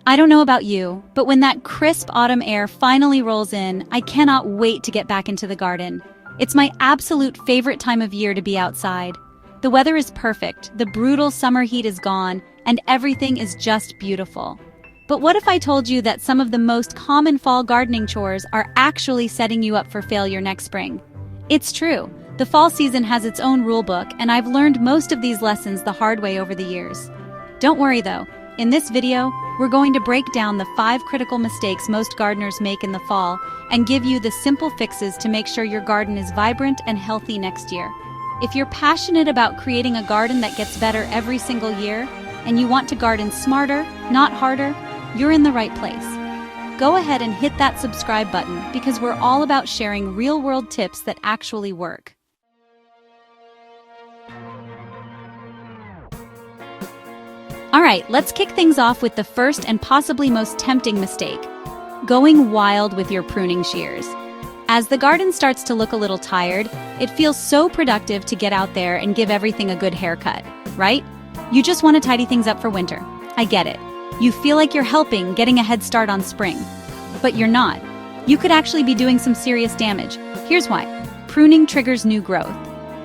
I don't know about you, but when that crisp autumn air finally rolls in, I cannot wait to get back into the garden. It's my absolute favorite time of year to be outside. The weather is perfect, the brutal summer heat is gone, and everything is just beautiful. But what if I told you that some of the most common fall gardening chores are actually setting you up for failure next spring? It's true. The fall season has its own rulebook, and I've learned most of these lessons the hard way over the years. Don't worry though. In this video, we're going to break down the 5 critical mistakes most gardeners make in the fall and give you the simple fixes to make sure your garden is vibrant and healthy next year. If you're passionate about creating a garden that gets better every single year, and you want to garden smarter, not harder, you're in the right place. Go ahead and hit that subscribe button because we're all about sharing real-world tips that actually work. Alright, let's kick things off with the first and possibly most tempting mistake: going wild with your pruning shears. As the garden starts to look a little tired, it feels so productive to get out there and give everything a good haircut, right? You just want to tidy things up for winter. I get it. You feel like you're helping, getting a head start on spring. But you're not. You could actually be doing some serious damage. Here's why. Pruning triggers new growth.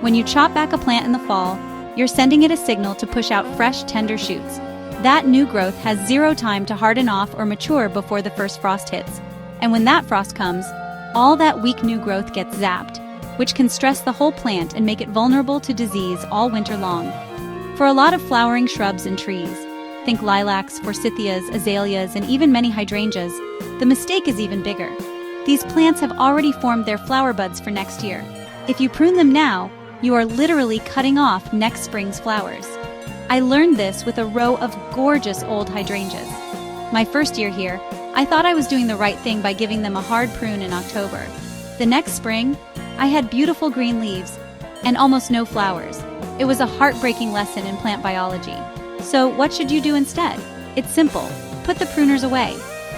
When you chop back a plant in the fall, you're sending it a signal to push out fresh, tender shoots. That new growth has zero time to harden off or mature before the first frost hits. And when that frost comes, all that weak new growth gets zapped, which can stress the whole plant and make it vulnerable to disease all winter long. For a lot of flowering shrubs and trees, think lilacs, forsythias, azaleas, and even many hydrangeas, the mistake is even bigger. These plants have already formed their flower buds for next year. If you prune them now, you are literally cutting off next spring's flowers. I learned this with a row of gorgeous old hydrangeas. My first year here, I thought I was doing the right thing by giving them a hard prune in October. The next spring, I had beautiful green leaves and almost no flowers. It was a heartbreaking lesson in plant biology. So what should you do instead? It's simple. Put the pruners away.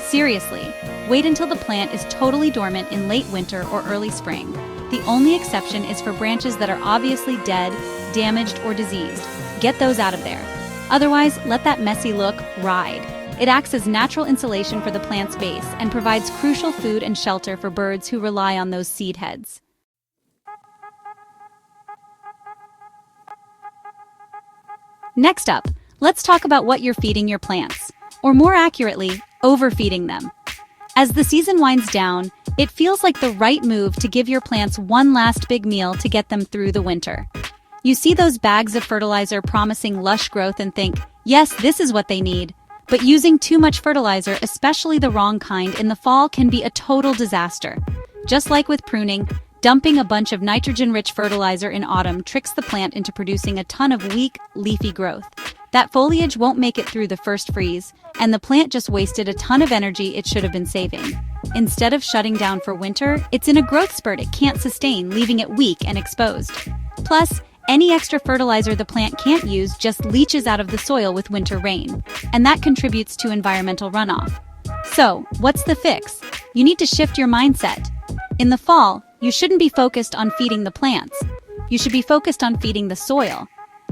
Seriously, wait until the plant is totally dormant in late winter or early spring. The only exception is for branches that are obviously dead, damaged, or diseased. Get those out of there. Otherwise, let that messy look ride. It acts as natural insulation for the plant's base and provides crucial food and shelter for birds who rely on those seed heads. Next up, let's talk about what you're feeding your plants, or more accurately, overfeeding them. As the season winds down, it feels like the right move to give your plants one last big meal to get them through the winter. You see those bags of fertilizer promising lush growth and think, yes, this is what they need. But using too much fertilizer, especially the wrong kind, in the fall can be a total disaster. Just like with pruning, dumping a bunch of nitrogen-rich fertilizer in autumn tricks the plant into producing a ton of weak, leafy growth. That foliage won't make it through the first freeze, and the plant just wasted a ton of energy it should have been saving. Instead of shutting down for winter, it's in a growth spurt it can't sustain, leaving it weak and exposed. Plus, any extra fertilizer the plant can't use just leaches out of the soil with winter rain, and that contributes to environmental runoff. So, what's the fix? You need to shift your mindset. In the fall, you shouldn't be focused on feeding the plants. You should be focused on feeding the soil.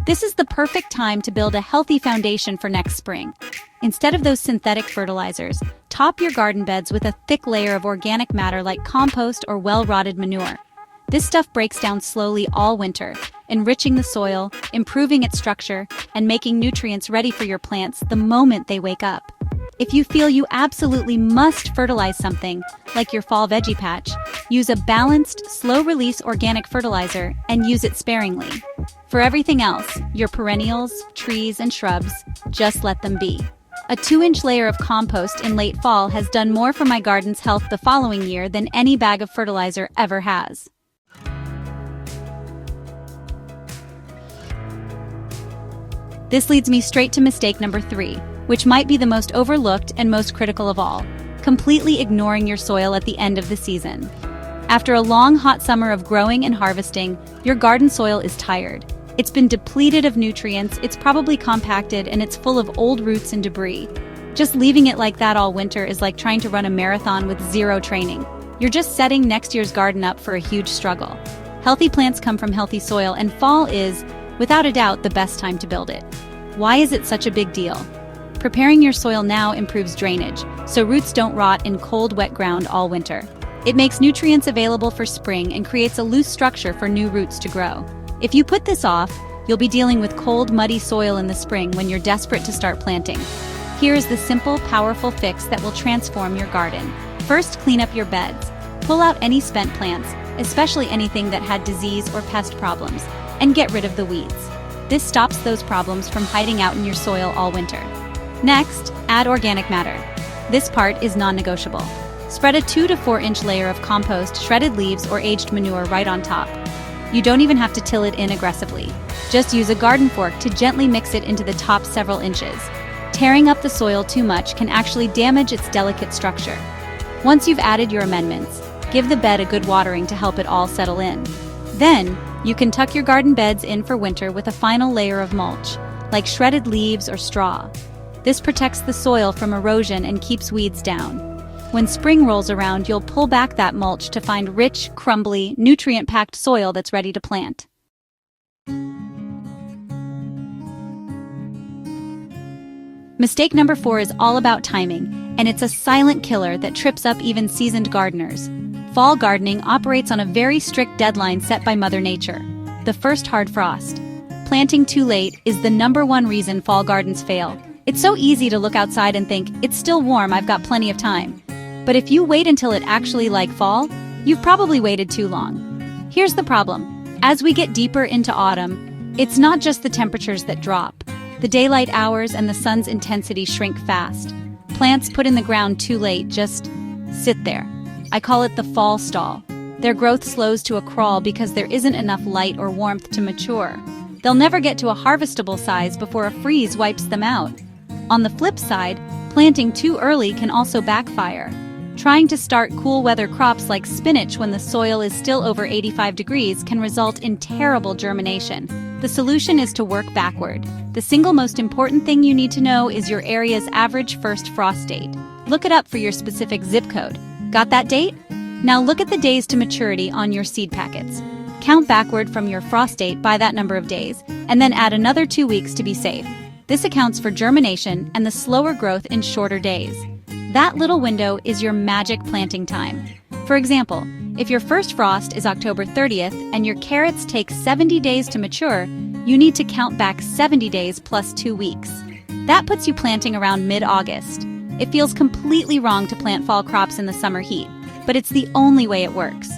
This is the perfect time to build a healthy foundation for next spring. Instead of those synthetic fertilizers, top your garden beds with a thick layer of organic matter like compost or well-rotted manure. This stuff breaks down slowly all winter, enriching the soil, improving its structure, and making nutrients ready for your plants the moment they wake up. If you feel you absolutely must fertilize something, like your fall veggie patch, use a balanced, slow-release organic fertilizer and use it sparingly. For everything else, your perennials, trees, and shrubs, just let them be. A 2-inch layer of compost in late fall has done more for my garden's health the following year than any bag of fertilizer ever has. This leads me straight to mistake number 3, which might be the most overlooked and most critical of all: completely ignoring your soil at the end of the season. After a long, hot summer of growing and harvesting, your garden soil is tired. It's been depleted of nutrients, it's probably compacted, and it's full of old roots and debris. Just leaving it like that all winter is like trying to run a marathon with zero training. You're just setting next year's garden up for a huge struggle. Healthy plants come from healthy soil, and fall is, without a doubt, the best time to build it. Why is it such a big deal? Preparing your soil now improves drainage, so roots don't rot in cold, wet ground all winter. It makes nutrients available for spring and creates a loose structure for new roots to grow. If you put this off, you'll be dealing with cold, muddy soil in the spring when you're desperate to start planting. Here is the simple, powerful fix that will transform your garden. First, clean up your beds. Pull out any spent plants, especially anything that had disease or pest problems, and get rid of the weeds. This stops those problems from hiding out in your soil all winter. Next, add organic matter. This part is non-negotiable. Spread a 2 to 4 inch layer of compost, shredded leaves, or aged manure right on top. You don't even have to till it in aggressively. Just use a garden fork to gently mix it into the top several inches. Tearing up the soil too much can actually damage its delicate structure. Once you've added your amendments, give the bed a good watering to help it all settle in. Then, you can tuck your garden beds in for winter with a final layer of mulch, like shredded leaves or straw. This protects the soil from erosion and keeps weeds down. When spring rolls around, you'll pull back that mulch to find rich, crumbly, nutrient-packed soil that's ready to plant. Mistake number 4 is all about timing, and it's a silent killer that trips up even seasoned gardeners. Fall gardening operates on a very strict deadline set by Mother Nature: the first hard frost. Planting too late is the #1 reason fall gardens fail. It's so easy to look outside and think, it's still warm, I've got plenty of time. But if you wait until it actually like fall, you've probably waited too long. Here's the problem. As we get deeper into autumn, it's not just the temperatures that drop. The daylight hours and the sun's intensity shrink fast. Plants put in the ground too late just sit there. I call it the fall stall. Their growth slows to a crawl because there isn't enough light or warmth to mature. They'll never get to a harvestable size before a freeze wipes them out. On the flip side, planting too early can also backfire. Trying to start cool weather crops like spinach when the soil is still over 85 degrees can result in terrible germination. The solution is to work backward. The single most important thing you need to know is your area's average first frost date. Look it up for your specific zip code. Got that date? Now look at the days to maturity on your seed packets. Count backward from your frost date by that number of days, and then add another 2 weeks to be safe. This accounts for germination and the slower growth in shorter days. That little window is your magic planting time. For example, if your first frost is October 30th and your carrots take 70 days to mature, you need to count back 70 days plus 2 weeks. That puts you planting around mid-August. It feels completely wrong to plant fall crops in the summer heat, but it's the only way it works.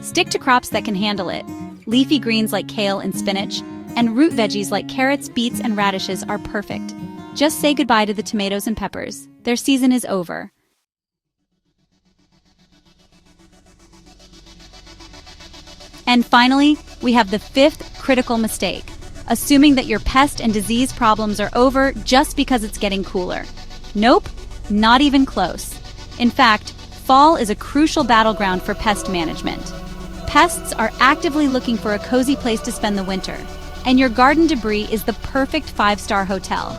Stick to crops that can handle it. Leafy greens like kale and spinach, and root veggies like carrots, beets, and radishes are perfect. Just say goodbye to the tomatoes and peppers. Their season is over. And finally, we have the 5th critical mistake: assuming that your pest and disease problems are over just because it's getting cooler. Nope, not even close. In fact, fall is a crucial battleground for pest management. Pests are actively looking for a cozy place to spend the winter, and your garden debris is the perfect 5-star hotel.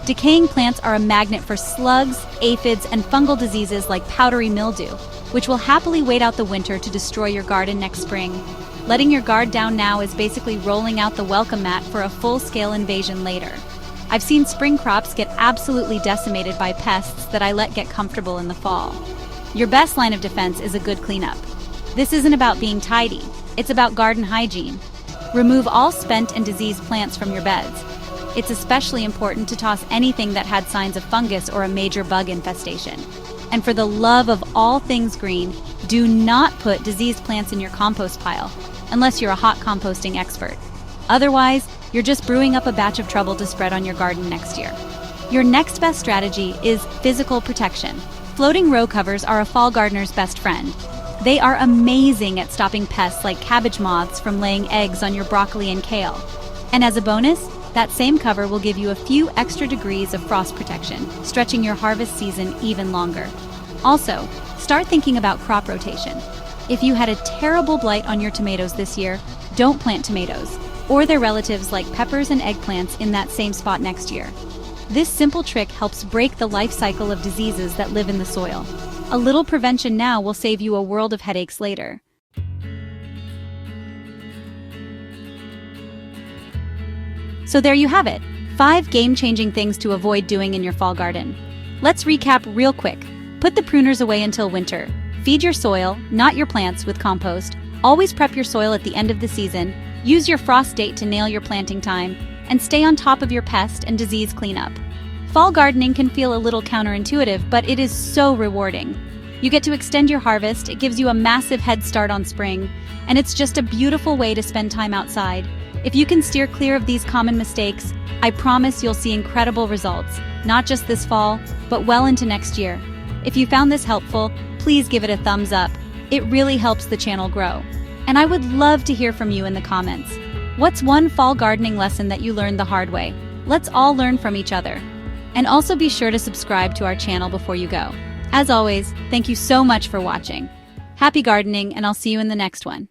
Decaying plants are a magnet for slugs, aphids, and fungal diseases like powdery mildew, which will happily wait out the winter to destroy your garden next spring. Letting your guard down now is basically rolling out the welcome mat for a full-scale invasion later. I've seen spring crops get absolutely decimated by pests that I let get comfortable in the fall. Your best line of defense is a good cleanup. This isn't about being tidy, it's about garden hygiene. Remove all spent and diseased plants from your beds. It's especially important to toss anything that had signs of fungus or a major bug infestation. And for the love of all things green, do not put diseased plants in your compost pile, unless you're a hot composting expert. Otherwise, you're just brewing up a batch of trouble to spread on your garden next year. Your next best strategy is physical protection. Floating row covers are a fall gardener's best friend. They are amazing at stopping pests like cabbage moths from laying eggs on your broccoli and kale. And as a bonus, that same cover will give you a few extra degrees of frost protection, stretching your harvest season even longer. Also, start thinking about crop rotation. If you had a terrible blight on your tomatoes this year, don't plant tomatoes, or their relatives like peppers and eggplants in that same spot next year. This simple trick helps break the life cycle of diseases that live in the soil. A little prevention now will save you a world of headaches later. So there you have it, 5 game-changing things to avoid doing in your fall garden. Let's recap real quick. Put the pruners away until winter. Feed your soil, not your plants, with compost. Always prep your soil at the end of the season. Use your frost date to nail your planting time. And stay on top of your pest and disease cleanup. Fall gardening can feel a little counterintuitive, but it is so rewarding. You get to extend your harvest, it gives you a massive head start on spring, and it's just a beautiful way to spend time outside. If you can steer clear of these common mistakes, I promise you'll see incredible results, not just this fall, but well into next year. If you found this helpful, please give it a thumbs up. It really helps the channel grow. And I would love to hear from you in the comments. What's one fall gardening lesson that you learned the hard way? Let's all learn from each other. And also be sure to subscribe to our channel before you go. As always, thank you so much for watching. Happy gardening, and I'll see you in the next one.